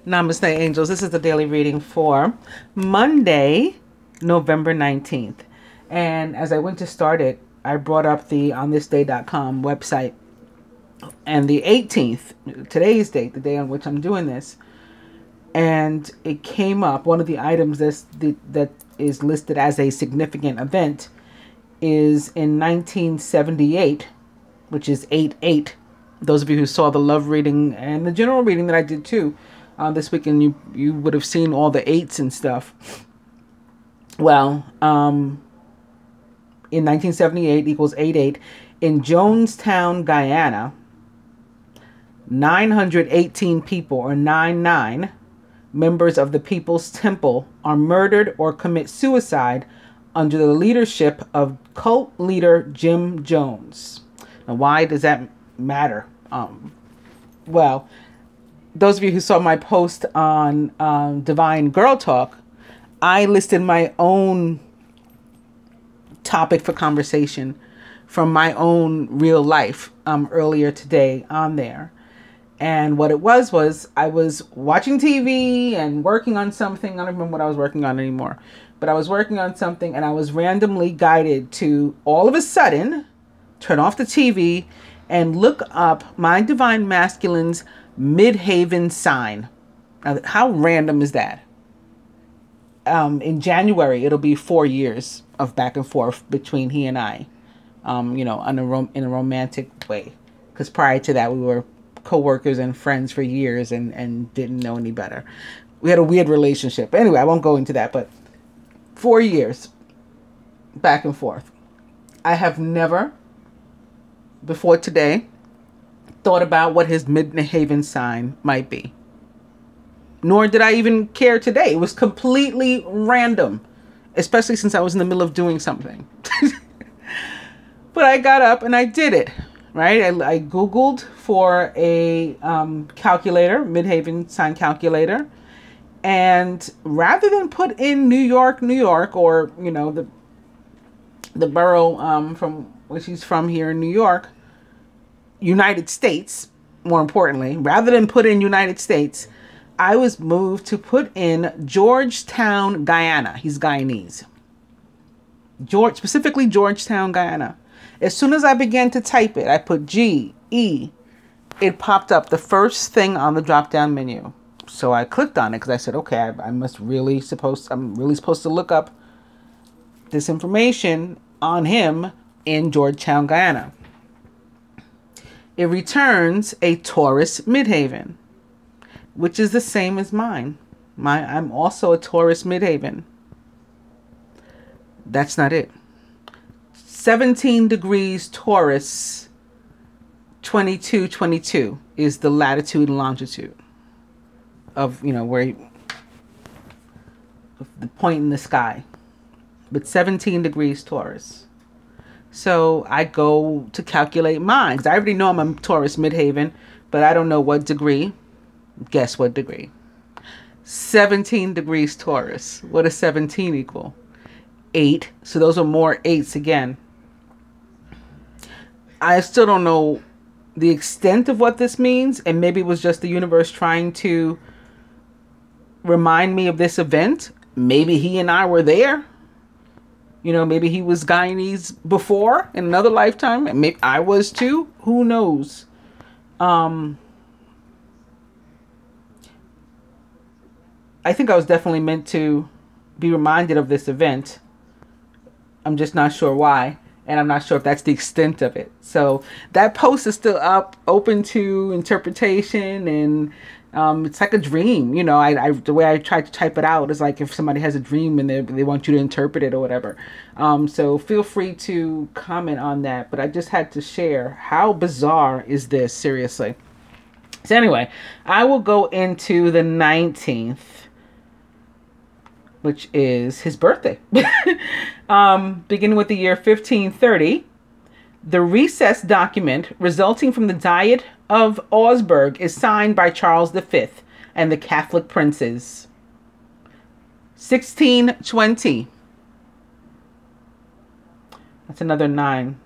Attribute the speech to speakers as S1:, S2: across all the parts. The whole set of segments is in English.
S1: Namaste, angels. This is the daily reading for Monday, November 19th. And as I went to start it, I brought up the onthisday.com website. And the 18th, today's date, the day on which I'm doing this, and it came up, one of the items that is listed as a significant event is in 1978, which is 8/8. Those of you who saw the love reading and the general reading that I did too this weekend, you would have seen all the eights and stuff. Well, in 1978 equals 8/8 in Jonestown, Guyana, 918 people, or 99 members of the People's Temple, are murdered or commit suicide under the leadership of cult leader Jim Jones. Now, why does that matter? Well, those of you who saw my post on Divine Girl Talk, I listed my own topic for conversation from my own real life earlier today on there. And what it was I was watching TV and working on something. I don't remember what I was working on anymore. But I was working on something and I was randomly guided to all of a sudden turn off the TV and look up my Divine Masculine's Midheaven sign. Now, how random is that? In January, it'll be 4 years of back and forth between he and I, in a romantic way. Because prior to that, we were co-workers and friends for years and didn't know any better. We had a weird relationship. Anyway, I won't go into that, but 4 years back and forth. I have never before today thought about what his Midheaven sign might be. Nor did I even care today. It was completely random, especially since I was in the middle of doing something. But I got up and I did it, right? I Googled for a calculator, Midheaven sign calculator. And rather than put in New York, or, the borough from which he's from here in New York, United States, more importantly, rather than put in United States, I was moved to put in Georgetown, Guyana. He's Guyanese. Specifically Georgetown, Guyana. As soon as I began to type it, I put G-E. It popped up the first thing on the drop-down menu. So I clicked on it because I said, okay, I'm really supposed to look up this information on him in Georgetown, Guyana. It returns a Taurus Midheaven, which is the same as mine. I'm also a Taurus Midheaven. That's not it. 17 degrees Taurus, 2222 is the latitude and longitude of, where the point in the sky. But 17 degrees Taurus. So I go to calculate mine, because I already know I'm a Taurus Midheaven, but I don't know what degree. Guess what degree? 17 degrees Taurus. What does 17 equal? 8. So those are more 8s again. I still don't know the extent of what this means, and maybe it was just the universe trying to remind me of this event. Maybe he and I were there. Maybe he was Guyanese before in another lifetime, and maybe I was too. Who knows? I think I was definitely meant to be reminded of this event. I'm just not sure why, and I'm not sure if that's the extent of it. So that post is still up, open to interpretation, and it's like a dream. The way I try to type it out is like if somebody has a dream and they want you to interpret it or whatever. So feel free to comment on that. But I just had to share how bizarre is this, seriously. So anyway, I will go into the 19th, which is his birthday. Beginning with the year 1530. The recess document resulting from the Diet of Augsburg is signed by Charles V and the Catholic princes. 1620. That's another 9.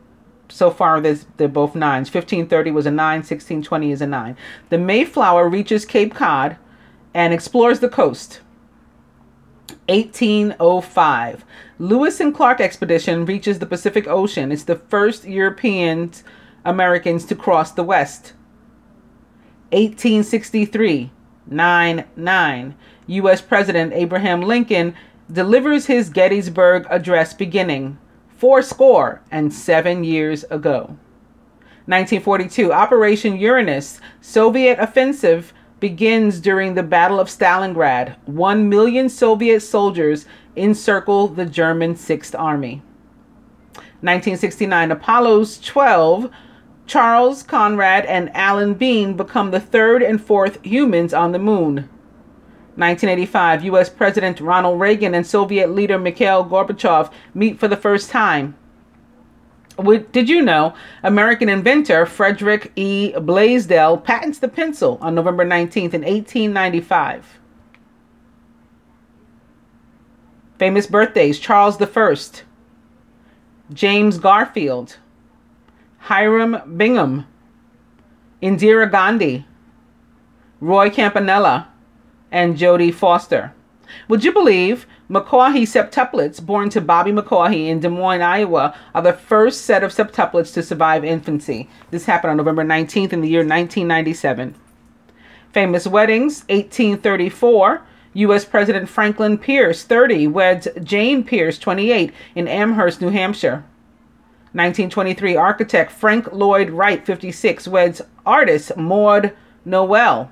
S1: So far, they're both 9s. 1530 was a 9. 1620 is a 9. The Mayflower reaches Cape Cod and explores the coast. 1805, Lewis and Clark expedition reaches the Pacific Ocean. It's the first Europeans, Americans to cross the West. 1863, 9/9, U.S. President Abraham Lincoln delivers his Gettysburg Address beginning 77 years ago. 1942, Operation Uranus, Soviet offensive begins during the Battle of Stalingrad. 1 million Soviet soldiers encircle the German Sixth Army. 1969, Apollo's 12, Charles Conrad and Alan Bean become the third and fourth humans on the moon. 1985, U.S. President Ronald Reagan and Soviet leader Mikhail Gorbachev meet for the first time. Did you know American inventor Frederick E. Blaisdell patents the pencil on November 19th in 1895? Famous birthdays: Charles I, James Garfield, Hiram Bingham, Indira Gandhi, Roy Campanella, and Jodie Foster. Would you believe McCaughey septuplets born to Bobby McCaughey in Des Moines, Iowa, are the first set of septuplets to survive infancy? This happened on November 19th in the year 1997. Famous weddings: 1834, U.S. President Franklin Pierce, 30, weds Jane Pierce, 28, in Amherst, New Hampshire. 1923, architect Frank Lloyd Wright, 56, weds artist Maud Noel.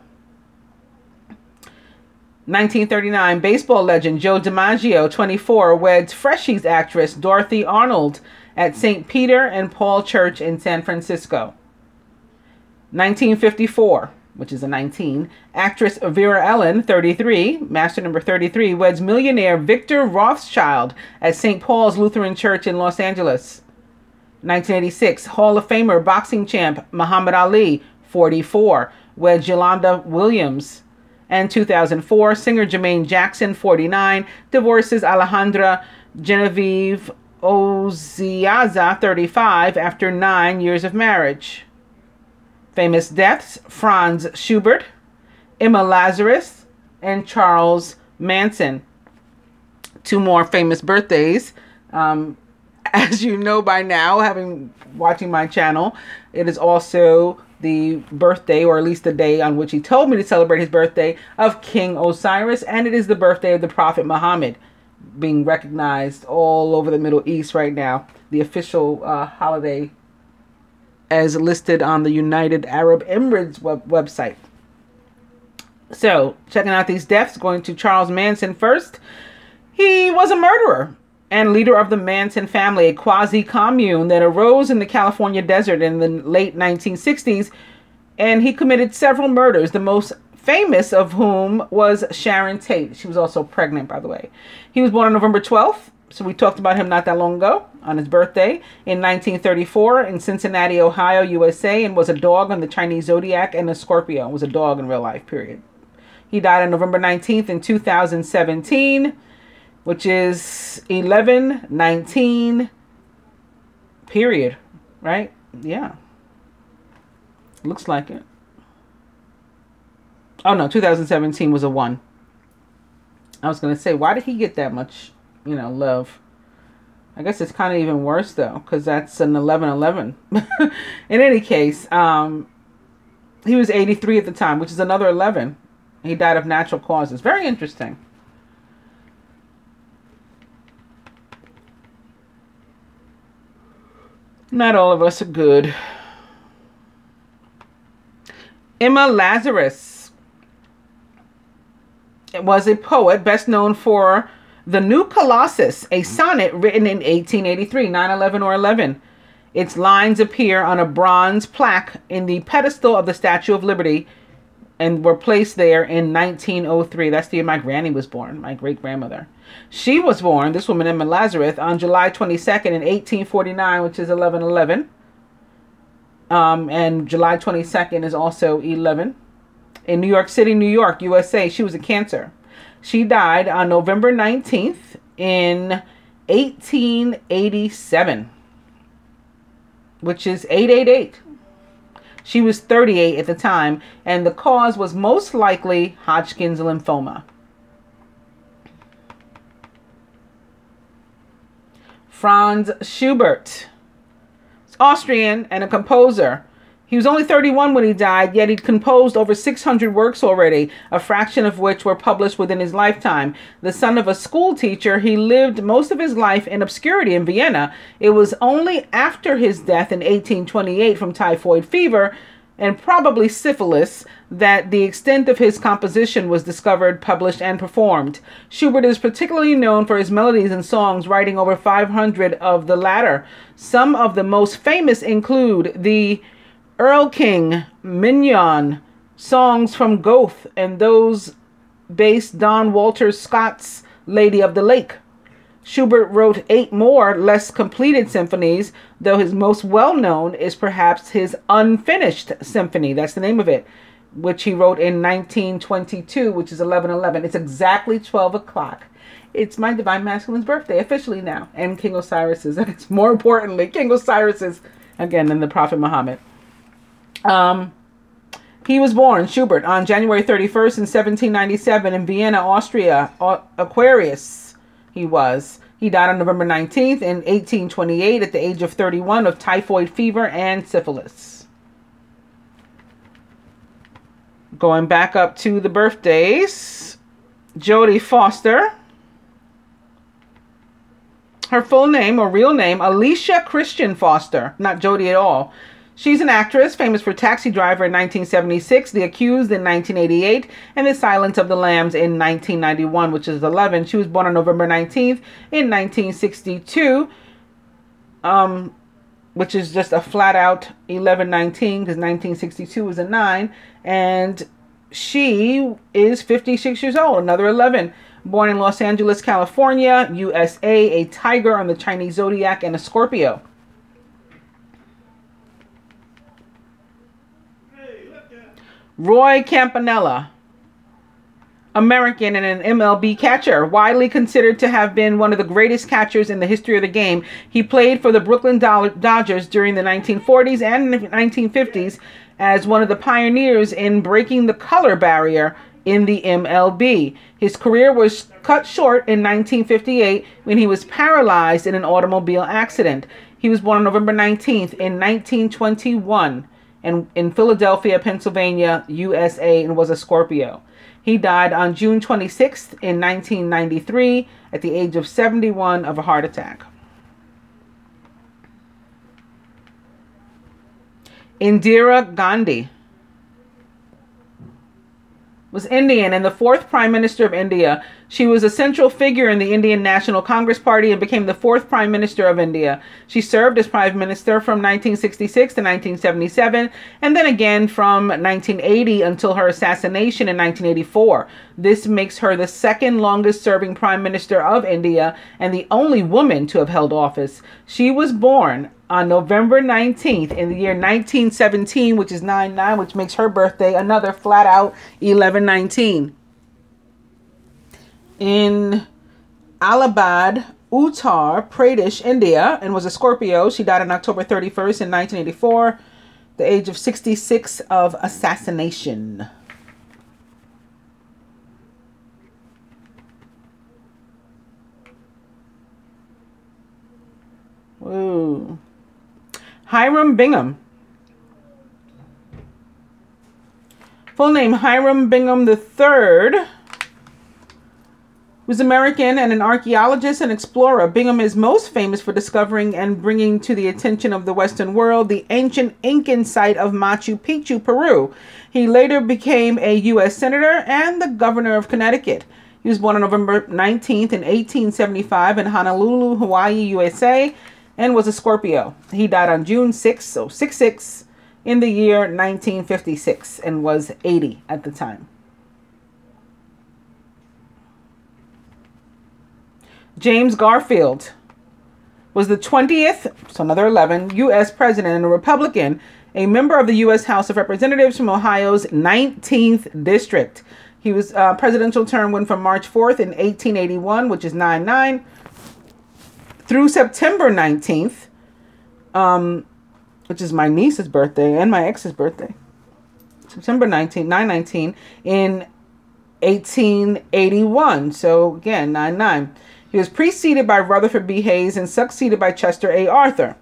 S1: 1939, baseball legend Joe DiMaggio, 24, weds Freshies actress Dorothy Arnold at St. Peter and Paul Church in San Francisco. 1954, which is a 19, actress Vera Ellen, 33, master number 33, weds millionaire Victor Rothschild at St. Paul's Lutheran Church in Los Angeles. 1986, Hall of Famer boxing champ Muhammad Ali, 44, weds Yolanda Williams. And 2004, singer Jermaine Jackson, 49, divorces Alejandra Genevieve Oziaza, 35, after 9 years of marriage. Famous deaths: Franz Schubert, Emma Lazarus, and Charles Manson. 2 more famous birthdays. As you know by now, watching my channel, it is also the birthday, or at least the day on which he told me to celebrate his birthday, of King Osiris, and it is the birthday of the Prophet Muhammad, being recognized all over the Middle East right now. The official holiday as listed on the United Arab Emirates website. So, checking out these deaths, going to Charles Manson first. He was a murderer and leader of the Manson family, a quasi-commune that arose in the California desert in the late 1960s, and he committed several murders, the most famous of whom was Sharon Tate. She was also pregnant, by the way. He was born on November 12th, so we talked about him not that long ago, on his birthday, in 1934 in Cincinnati, Ohio, USA, and was a dog on the Chinese zodiac and a Scorpio. Was a dog in real life, period. He died on November 19th in 2017. Which is 11/19, period, right? Yeah. Looks like it. Oh, no, 2017 was a 1. I was going to say, why did he get that much, love? I guess it's kind of even worse, though, because that's an 11/11. In any case, he was 83 at the time, which is another 11. He died of natural causes. Very interesting. Not all of us are good. Emma Lazarus was a poet best known for The New Colossus, a sonnet written in 1883, 9/11 or 11. Its lines appear on a bronze plaque in the pedestal of the Statue of Liberty and were placed there in 1903. That's the year my granny was born, my great-grandmother. She was born, this woman, Emma Lazarus, on July 22nd in 1849, which is 11/11. And July 22nd is also 11. In New York City, New York, USA, she was a Cancer. She died on November 19th in 1887, which is 888. She was 38 at the time, and the cause was most likely Hodgkin's lymphoma. Franz Schubert, Austrian and a composer. He was only 31 when he died, yet he'd composed over 600 works already, a fraction of which were published within his lifetime. The son of a school teacher, he lived most of his life in obscurity in Vienna. It was only after his death in 1828 from typhoid fever and probably syphilis that the extent of his composition was discovered, published, and performed. Schubert is particularly known for his melodies and songs, writing over 500 of the latter. Some of the most famous include the Erlking, Mignon, songs from Goethe, and those based Don Walter Scott's Lady of the Lake. Schubert wrote 8 more, less completed symphonies, though his most well-known is perhaps his Unfinished Symphony. That's the name of it, which he wrote in 1922, which is 11/11. It's exactly 12 o'clock. It's my Divine Masculine's birthday officially now, and King Osiris's. More importantly, King Osiris's, again, than the Prophet Muhammad. He was born, Schubert, on January 31st in 1797 in Vienna, Austria. Aquarius, he was. He died on November 19th in 1828 at the age of 31 of typhoid fever and syphilis. Going back up to the birthdays, Jodie Foster. Her full name or real name, Alicia Christian Foster, not Jodie at all. She's an actress, famous for Taxi Driver in 1976, The Accused in 1988, and The Silence of the Lambs in 1991, which is 11. She was born on November 19th in 1962, which is just a flat-out 11/19, because 1962 was a 9, and she is 56 years old, another 11. Born in Los Angeles, California, USA, a tiger on the Chinese zodiac, and a Scorpio. Roy Campanella, American and an MLB catcher, widely considered to have been one of the greatest catchers in the history of the game. He played for the Brooklyn Dodgers during the 1940s and 1950s as one of the pioneers in breaking the color barrier in the MLB. His career was cut short in 1958 when he was paralyzed in an automobile accident. He was born on November 19th in 1921. And in Philadelphia, Pennsylvania, USA, and was a Scorpio. He died on June 26th in 1993 at the age of 71 of a heart attack. Indira Gandhi was Indian and the 4th Prime Minister of India. She was a central figure in the Indian National Congress Party and became the 4th Prime Minister of India. She served as Prime Minister from 1966 to 1977, and then again from 1980 until her assassination in 1984. This makes her the 2nd longest serving Prime Minister of India and the only woman to have held office. She was born on November 19th in the year 1917, which is 9/9, which makes her birthday another flat out 11/19. In Allahabad, Uttar Pradesh, India, and was a Scorpio. She died on October 31st in 1984, the age of 66 of assassination. Ooh. Hiram Bingham. Full name Hiram Bingham III. Was American and an archaeologist and explorer. Bingham is most famous for discovering and bringing to the attention of the Western world the ancient Incan site of Machu Picchu, Peru. He later became a U.S. Senator and the governor of Connecticut. He was born on November 19th in 1875 in Honolulu, Hawaii, USA, and was a Scorpio. He died on June 6th, so 6/6, in the year 1956 and was 80 at the time. James Garfield was the 20th, so another 11, U.S. President and a Republican, a member of the U.S. House of Representatives from Ohio's 19th District. He was presidential term went from March 4th in 1881, which is 9/9, through September 19th, which is my niece's birthday and my ex's birthday. September 19, 9/19 in 1881. So again, 9/9. He was preceded by Rutherford B. Hayes and succeeded by Chester A. Arthur.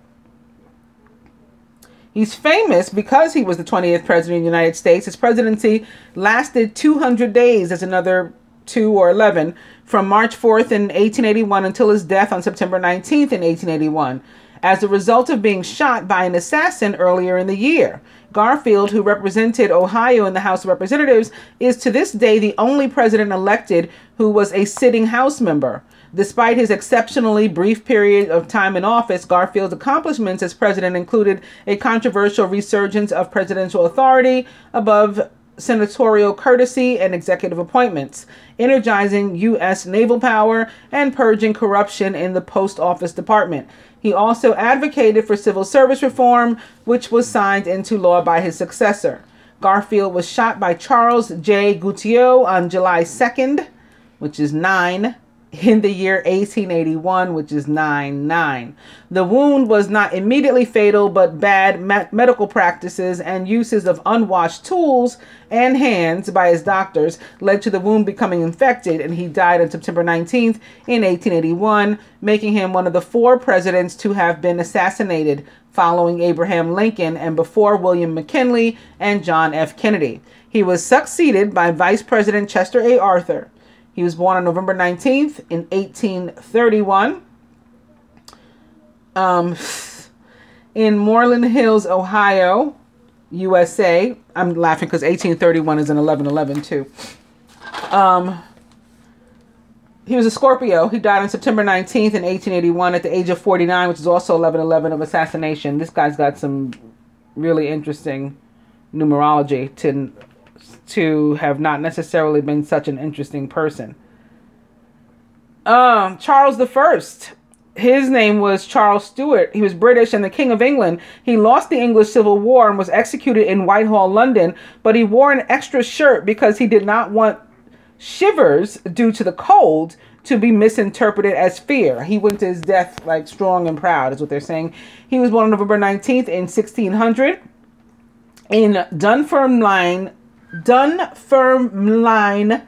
S1: He's famous because he was the 20th president of the United States. His presidency lasted 200 days. That's another 2 or 11. From March 4th in 1881 until his death on September 19th in 1881. As a result of being shot by an assassin earlier in the year. Garfield, who represented Ohio in the House of Representatives, is to this day the only president elected who was a sitting House member. Despite his exceptionally brief period of time in office, Garfield's accomplishments as president included a controversial resurgence of presidential authority above senatorial courtesy and executive appointments, energizing U.S. naval power, and purging corruption in the post office department. He also advocated for civil service reform, which was signed into law by his successor. Garfield was shot by Charles J. Gutineau on July 2nd, which is 9, in the year 1881, which is 9/9. The wound was not immediately fatal, but bad medical practices and uses of unwashed tools and hands by his doctors led to the wound becoming infected, and he died on September 19th in 1881, making him one of the 4 presidents to have been assassinated following Abraham Lincoln and before William McKinley and John F. Kennedy. He was succeeded by Vice President Chester A. Arthur. He was born on November 19th in 1831 in Moreland Hills, Ohio, USA. I'm laughing because 1831 is an 11/11 too. He was a Scorpio. He died on September 19th in 1881 at the age of 49, which is also 11/11 of assassination. This guy's got some really interesting numerology to have not necessarily been such an interesting person. Charles I. His name was Charles Stuart. He was British and the King of England. He lost the English Civil War and was executed in Whitehall, London, but he wore an extra shirt because he did not want shivers due to the cold to be misinterpreted as fear. He went to his death like strong and proud, is what they're saying. He was born on November 19th in 1600 in Dunfermline, Dunfermline,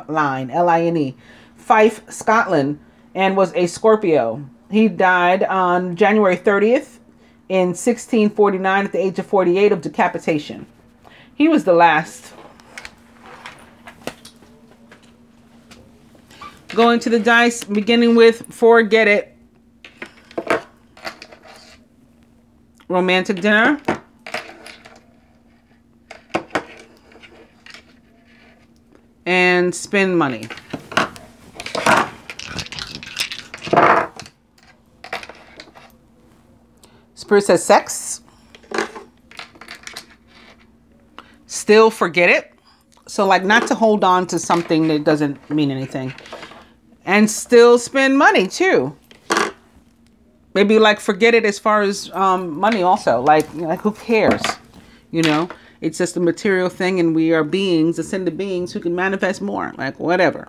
S1: Line, Fife, Scotland, and was a Scorpio. He died on January 30th in 1649 at the age of 48 of decapitation. He was the last. Going to the dice, beginning with Forget It. Romantic dinner. And spend money. Spirit says sex. Still forget it. So like not to hold on to something that doesn't mean anything. And still spend money too. Maybe like forget it as far as money also. Like who cares? You know, it's just a material thing, and we are beings, ascended beings who can manifest more. Like whatever.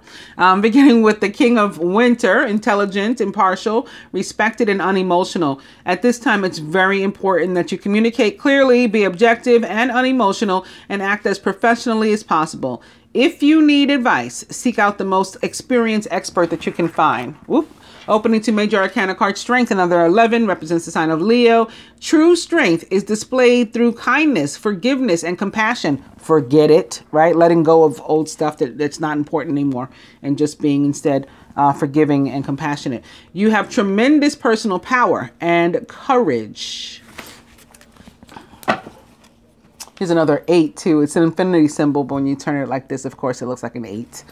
S1: Beginning with the King of Winter, intelligent, impartial, respected, and unemotional. At this time, it's very important that you communicate clearly, be objective and unemotional, and act as professionally as possible. If you need advice, seek out the most experienced expert that you can find. Whoop. Opening to Major Arcana card Strength, another 11, represents the sign of Leo. True strength is displayed through kindness, forgiveness, and compassion. Forget it, right? Letting go of old stuff that's not important anymore and just being instead forgiving and compassionate. You have tremendous personal power and courage. Here's another 8 too. It's an infinity symbol, but when you turn it like this, of course, it looks like an 8.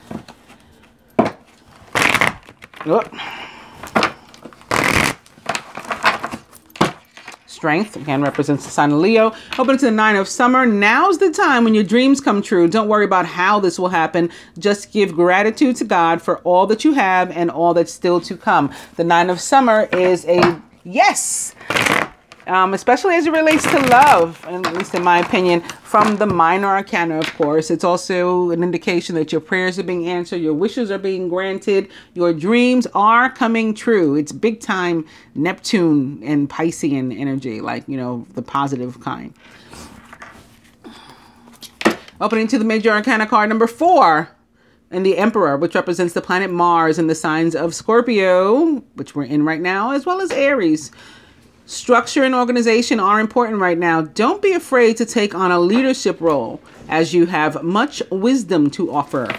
S1: Look. Strength, again, represents the sign of Leo. Open to the 9 of Summer. Now's the time when your dreams come true. Don't worry about how this will happen. Just give gratitude to God for all that you have and all that's still to come. The 9 of Summer is a yes. especially as it relates to love, and at least in my opinion, from the minor arcana, of course. It's also an indication that your prayers are being answered, your wishes are being granted, your dreams are coming true. It's big time Neptune and Piscean energy, like, you know, the positive kind. Opening to the major arcana card number 4. And the Emperor, which represents the planet Mars and the signs of Scorpio, which we're in right now, as well as Aries. Structure and organization are important right now. Don't be afraid to take on a leadership role, as you have much wisdom to offer.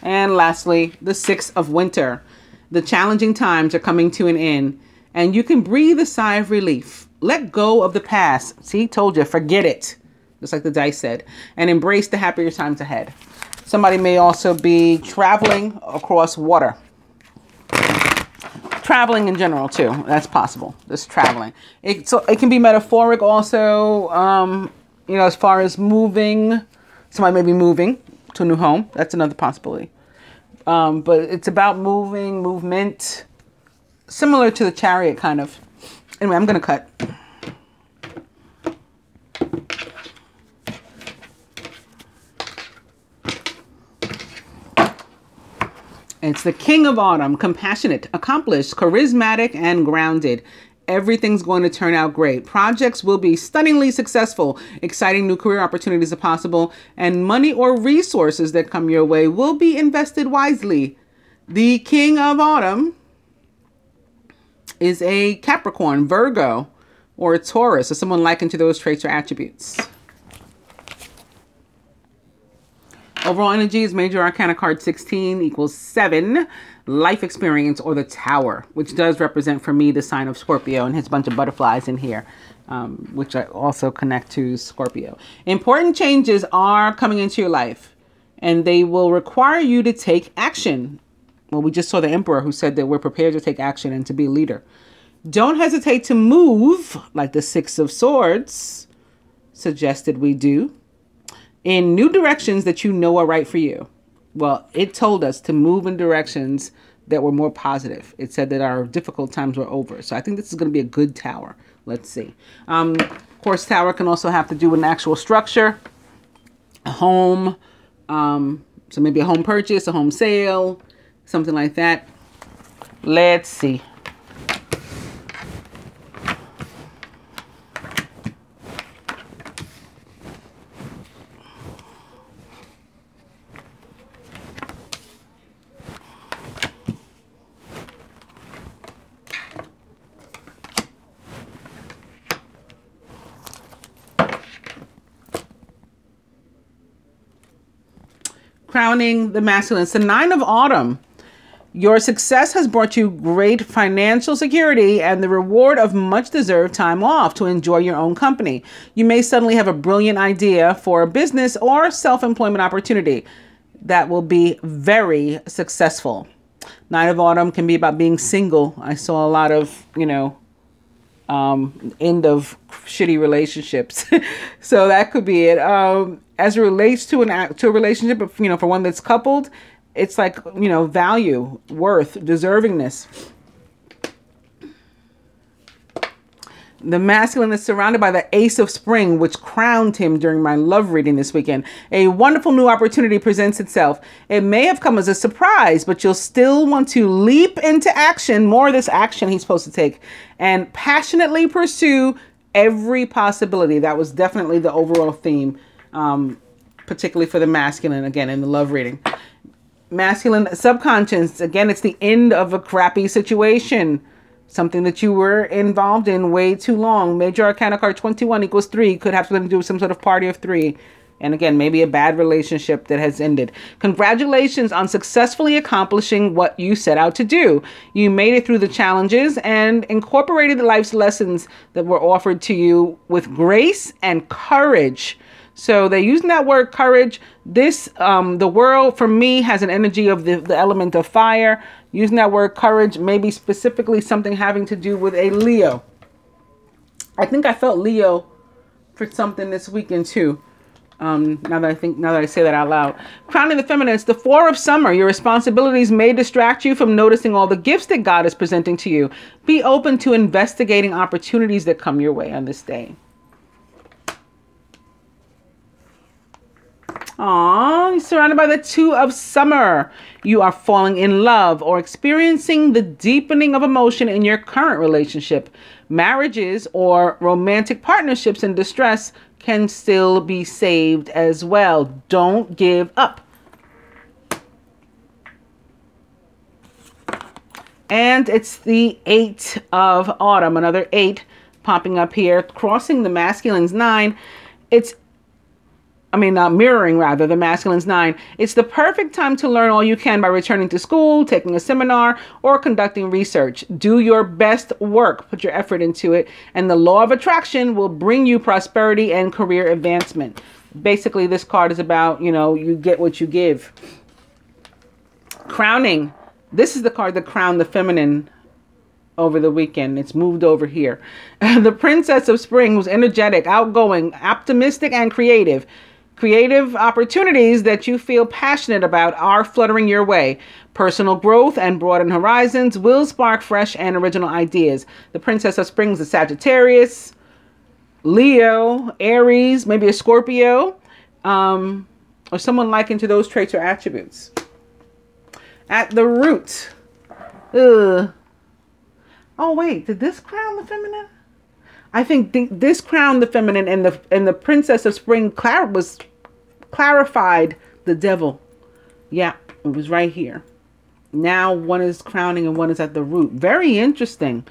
S1: And lastly, the 6 of Winter. The challenging times are coming to an end, and you can breathe a sigh of relief. Let go of the past. See, told you, forget it. Just like the dice said, and embrace the happier times ahead. Somebody may also be traveling across water. Traveling in general too. That's possible. Just traveling. It can be metaphoric also. You know, as far as moving, somebody may be moving to a new home. That's another possibility. But it's about movement, similar to the Chariot kind of. Anyway, I'm gonna cut. It's the King of Autumn, compassionate, accomplished, charismatic, and grounded. Everything's going to turn out great. Projects will be stunningly successful. Exciting new career opportunities are possible, and money or resources that come your way will be invested wisely. The King of Autumn is a Capricorn, Virgo, or a Taurus, or someone likened to those traits or attributes. Overall energy is major arcana card 16 equals 7. Life experience, or the Tower, which does represent for me the sign of Scorpio, and his bunch of butterflies in here, which I also connect to Scorpio. Important changes are coming into your life, and they will require you to take action. Well, we just saw the Emperor, who said that we're prepared to take action and to be a leader. Don't hesitate to move, like the 6 of Swords suggested we do, in new directions that you know are right for you. Well, it told us to move in directions that were more positive. It said that our difficult times were over. So I think this is going to be a good tower. Let's see. Of course, tower can also have to do with an actual structure, a home. So maybe a home purchase, a home sale, something like that. Let's see. Crowning the masculine. It's the 9 of Autumn. Your success has brought you great financial security and the reward of much deserved time off to enjoy your own company. You may suddenly have a brilliant idea for a business or self-employment opportunity that will be very successful. 9 of Autumn can be about being single. I saw a lot of, you know, end of shitty relationships. So that could be it. As it relates to a relationship, you know, for one that's coupled, it's like, you know, value, worth, deservingness. The masculine is surrounded by the Ace of Spring, which crowned him during my love reading this weekend. A wonderful new opportunity presents itself. It may have come as a surprise, but you'll still want to leap into action, more of this action he's supposed to take, and passionately pursue every possibility. That was definitely the overall theme, particularly for the masculine, again, in the love reading. Masculine subconscious, again, it's the end of a crappy situation. Something that you were involved in way too long. Major Arcana card 21 equals 3. Could have something to do with some sort of party of 3. And again, maybe a bad relationship that has ended. Congratulations on successfully accomplishing what you set out to do. You made it through the challenges and incorporated life's lessons that were offered to you with grace and courage. So they're using that word courage. This, the world for me has an energy of the element of fire. Using that word courage, maybe specifically something having to do with a Leo. I think I felt Leo for something this weekend too. Now that I say that out loud. Crowning the feminine, it's the 4 of summer. Your responsibilities may distract you from noticing all the gifts that God is presenting to you. Be open to investigating opportunities that come your way on this day. Aww, you're surrounded by the 2 of summer. You are falling in love or experiencing the deepening of emotion in your current relationship. Marriages or romantic partnerships in distress can still be saved as well. Don't give up. And it's the 8 of autumn, another 8 popping up here, crossing the masculine's 9. Mirroring rather the masculine's 9. It's the perfect time to learn all you can by returning to school, taking a seminar, or conducting research. Do your best work. Put your effort into it. And the law of attraction will bring you prosperity and career advancement. Basically, this card is about, you get what you give. Crowning. This is the card that crowned the feminine over the weekend. It's moved over here. The Princess of Spring was energetic, outgoing, optimistic, and creative. Creative opportunities that you feel passionate about are fluttering your way. Personal growth and broadened horizons will spark fresh and original ideas. The Princess of Spring is a Sagittarius, Leo, Aries, maybe a Scorpio, or someone likened to those traits or attributes. At the root. Oh, wait, did this crown the feminine? I think this crowned the feminine, and the Princess of Spring clarified the devil. Yeah, it was right here. Now one is crowning and one is at the root. Very interesting.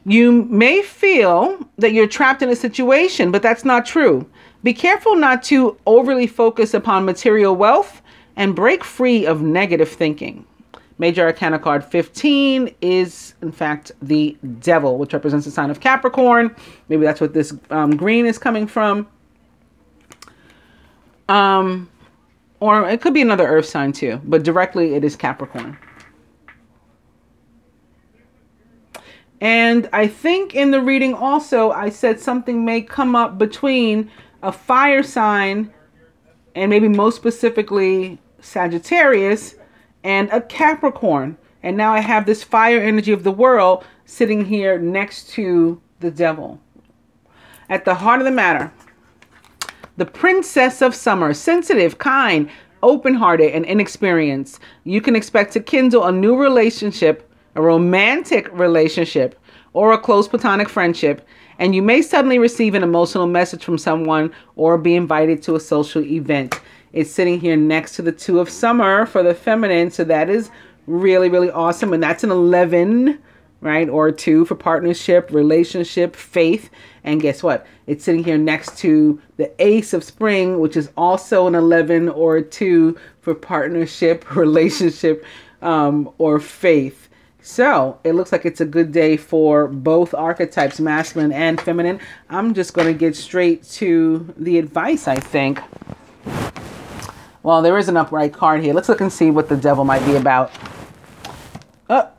S1: You may feel that you're trapped in a situation, but that's not true. Be careful not to overly focus upon material wealth and break free of negative thinking. Major Arcana card 15 is, in fact, the devil, which represents the sign of Capricorn. Maybe that's what this green is coming from. Or it could be another earth sign too, but directly it is Capricorn. And I think in the reading also, I said something may come up between a fire sign and maybe most specifically Sagittarius and a Capricorn. And now I have this fire energy of the world sitting here next to the devil. At the heart of the matter, the Princess of Summer, sensitive, kind, open-hearted, and inexperienced. You can expect to kindle a new relationship, a romantic relationship, or a close platonic friendship. And you may suddenly receive an emotional message from someone or be invited to a social event. It's sitting here next to the 2 of summer for the feminine. So that is really, really awesome. And that's an 11, right? Or 2 for partnership, relationship, faith. And guess what? It's sitting here next to the Ace of Spring, which is also an 11 or a 2 for partnership, relationship, or faith. So it looks like it's a good day for both archetypes, masculine and feminine. I'm just going to get straight to the advice, I think. Well, there is an upright card here. Let's look and see what the devil might be about.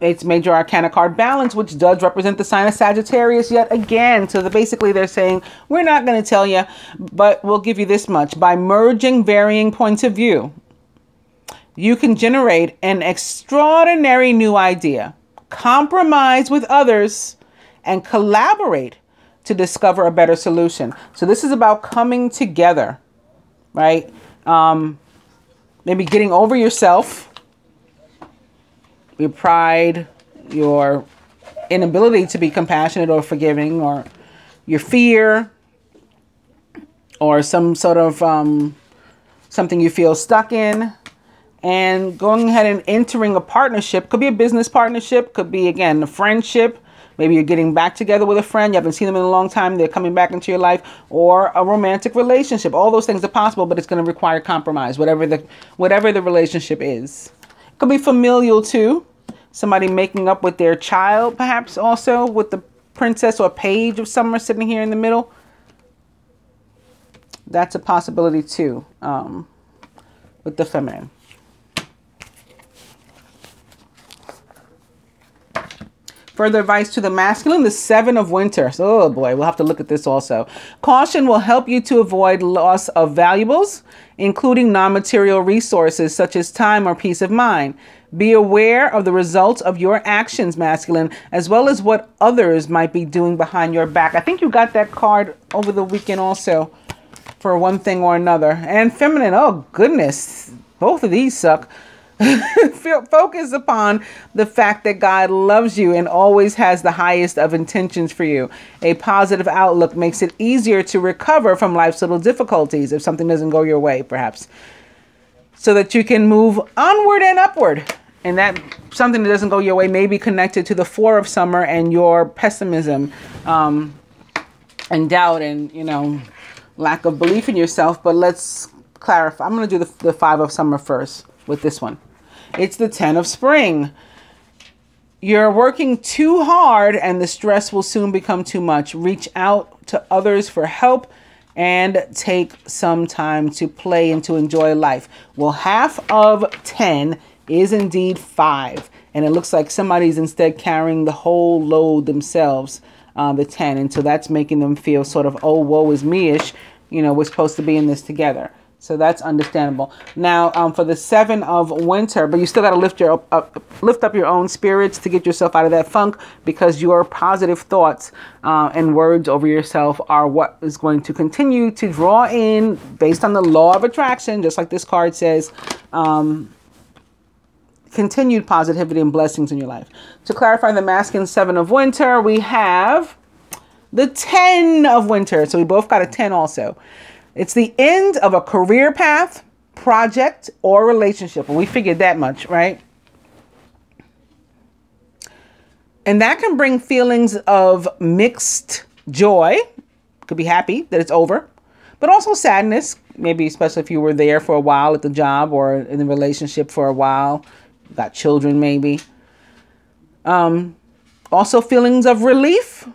S1: It's Major Arcana card Balance, which does represent the sign of Sagittarius yet again. So basically they're saying, we're not going to tell you, but we'll give you this much. By merging varying points of view, you can generate an extraordinary new idea, compromise with others, and collaborate to discover a better solution. So this is about coming together, right? Maybe getting over yourself, your pride, your inability to be compassionate or forgiving, or your fear, or some sort of something you feel stuck in, and going ahead and entering a partnership. Could be a business partnership, could be, again, a friendship. Maybe you're getting back together with a friend. You haven't seen them in a long time. They're coming back into your life, or a romantic relationship. All those things are possible, but it's going to require compromise, whatever the relationship is. It could be familial too. Somebody making up with their child, perhaps also with the Princess or Page of Summer sitting here in the middle. That's a possibility too, with the feminine. Further advice to the masculine, the Seven of Winter. So, oh boy, we'll have to look at this also. Caution will help you to avoid loss of valuables, including non-material resources such as time or peace of mind. Be aware of the results of your actions, masculine, as well as what others might be doing behind your back. I think you got that card over the weekend also for one thing or another. And feminine, oh goodness, both of these suck. Focus upon the fact that God loves you and always has the highest of intentions for you. A positive outlook makes it easier to recover from life's little difficulties if something doesn't go your way, perhaps, so that you can move onward and upward. And that something that doesn't go your way may be connected to the Four of Summer and your pessimism and doubt and, you know, lack of belief in yourself. But let's clarify. I'm going to do the Five of Summer first with this one. It's the Ten of Spring. You're working too hard and the stress will soon become too much. Reach out to others for help and take some time to play and to enjoy life. Well, half of 10 is indeed 5. And it looks like somebody's instead carrying the whole load themselves, the 10. And so that's making them feel sort of, oh, woe is me-ish. You know, we're supposed to be in this together. So that's understandable. Now, for the Seven of Winter, but you still got to lift up your own spirits to get yourself out of that funk, because your positive thoughts and words over yourself are what is going to continue to draw in, based on the law of attraction, just like this card says, continued positivity and blessings in your life. To clarify the masculine Seven of Winter, we have the 10 of Winter. So we both got a 10 also. It's the end of a career path, project, or relationship. And we figured that much, right? And that can bring feelings of mixed joy. Could be happy that it's over, but also sadness, maybe especially if you were there for a while at the job or in the relationship for a while. Got children, maybe. Also feelings of relief.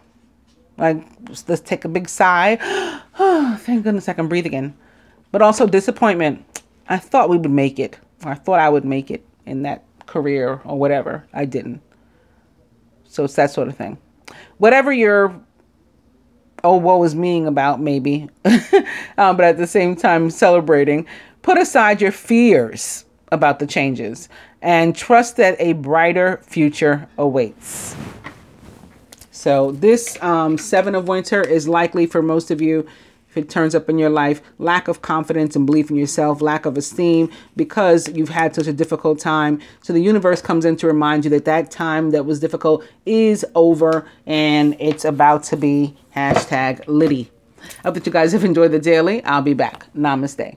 S1: Like, let's take a big sigh. Oh, thank goodness I can breathe again. But also disappointment. I thought we would make it. Or I thought I would make it in that career or whatever. I didn't. So it's that sort of thing. Whatever your, oh, woe is meing about, maybe. But at the same time, celebrating. Put aside your fears about the changes and trust that a brighter future awaits. So this Seven of Winter is likely for most of you, if it turns up in your life, lack of confidence and belief in yourself, lack of esteem, because you've had such a difficult time. So the universe comes in to remind you that that time that was difficult is over and it's about to be #Liddy. I hope that you guys have enjoyed the daily. I'll be back. Namaste.